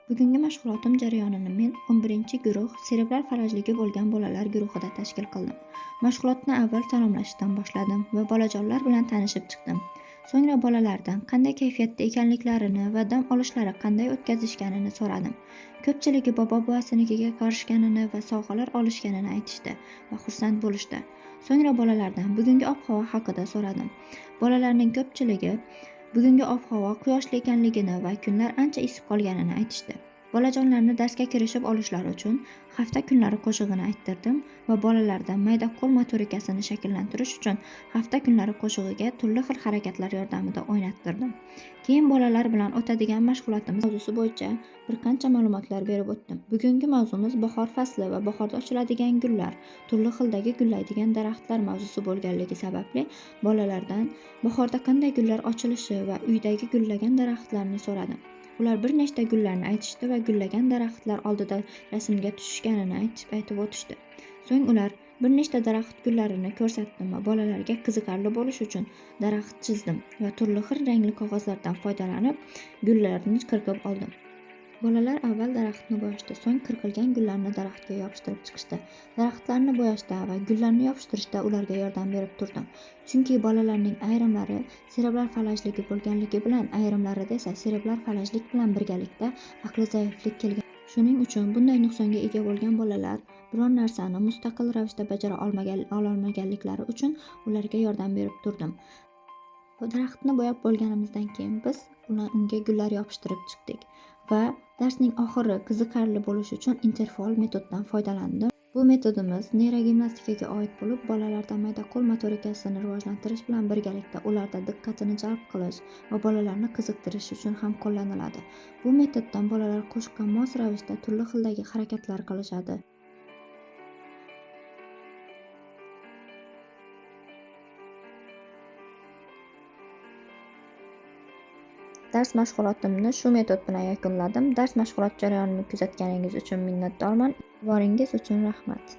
Bugungi mashg'ulotim jarayonini men 11-guruh serebral falajligi bo'lgan bolalar guruhida tashkil qildim. Mashg'ulotni avval salomlashishdan boshladim va bolajonlar bilan tanishib chiqdim. So'ngra bolalardan qanday kayfiyatda ekanliklarini va dam olishlari qanday o'tkazishganini so'radim. Ko'pchiligi bobo-buvasinikiga borishganini va sovg'alar olishganini aytishdi va xursand bo'lishdi. So'ngra bolalardan bugungi ob-havo haqida so'radim. Bolalarning ko'pchiligi bugungi ob-havo quyoshli ekanligini va kunlar ancha isib qolganini aytishdi. Bolajonlarni darsga kirishib olishlari uchun hafta kunlari qo'shig'ini ayttirdim va bolalarda mayda qo'l motorikasini shakllantirish uchun hafta kunlari qo'shig'iga turli xil harakatlar yordamida o'ynattirdim. Keyin bolalar bilan o'tadigan mashg'ulotimiz mavzusi bo'yicha bir qancha ma'lumotlar berib o'tdim. Bugungi mavzumiz bahor fasli va bahorda ochiladigan gullar, turli xildagi gullaydigan daraxtlar mavzusi bo'lganligi sababli bolalardan bahorda qanday gullar ochilishi va uydagi gullagan daraxtlarni so'radim. Ular bir nechta gullarni aytishdi va gullagan daraxtlar oldida rasmga tushishganini aytib o'tishdi. So'ng ular bir nechta daraxt gullarini ko'rsatdim va bolalarga qiziqarli bo'lish uchun daraxt chizdim va turli xil rangli qog'ozlardan foydalanib gullarni qirqib oldim. Bolalar avval daraxtni bo'yashdi, so'ng qirqilgan gullarni daraxtga yopishtirib chiqishdi. Daraxtlarni bo'yashda va gullarni yopishtirishda ularga yordam berib turdim. Chunki bolalarning ayrimlari serebral falajligi bo'lganligi bilan, ayrimlarida esa serebral falajlik bilan birgalikda aqli zaiflik kelgan. Shuning uchun bunday nuqsonga ega bo'lgan bolalar biror narsani mustaqil ravishda bajara ololmaganliklari uchun ularga yordam berib turdim. Bu daraxtni bo'yab bo'lganimizdan keyin biz unga gullar yopishtirib chiqdik va darsning oxiri qiziqarli bo'lishi uchun interfaol metoddan foydalandim. Bu metodimiz neyrogimnastikaga oid bo'lib, bolalarda mayda qo'l motorikasini rivojlantirish bilan birgalikda ularda diqqatini jalb qilish va bolalarni qiziqtirish uchun ham qo'llaniladi. Bu metoddan bolalar qo'shiqqa mos ravishda turli xildagi harakatlar qilishadi. Dars mashg'ulotimni shu metod bilan yakunladim. Dars mashg'ulot jarayonini kuzatganingiz uchun minnatdorman. E'tiboringiz uchun rahmat.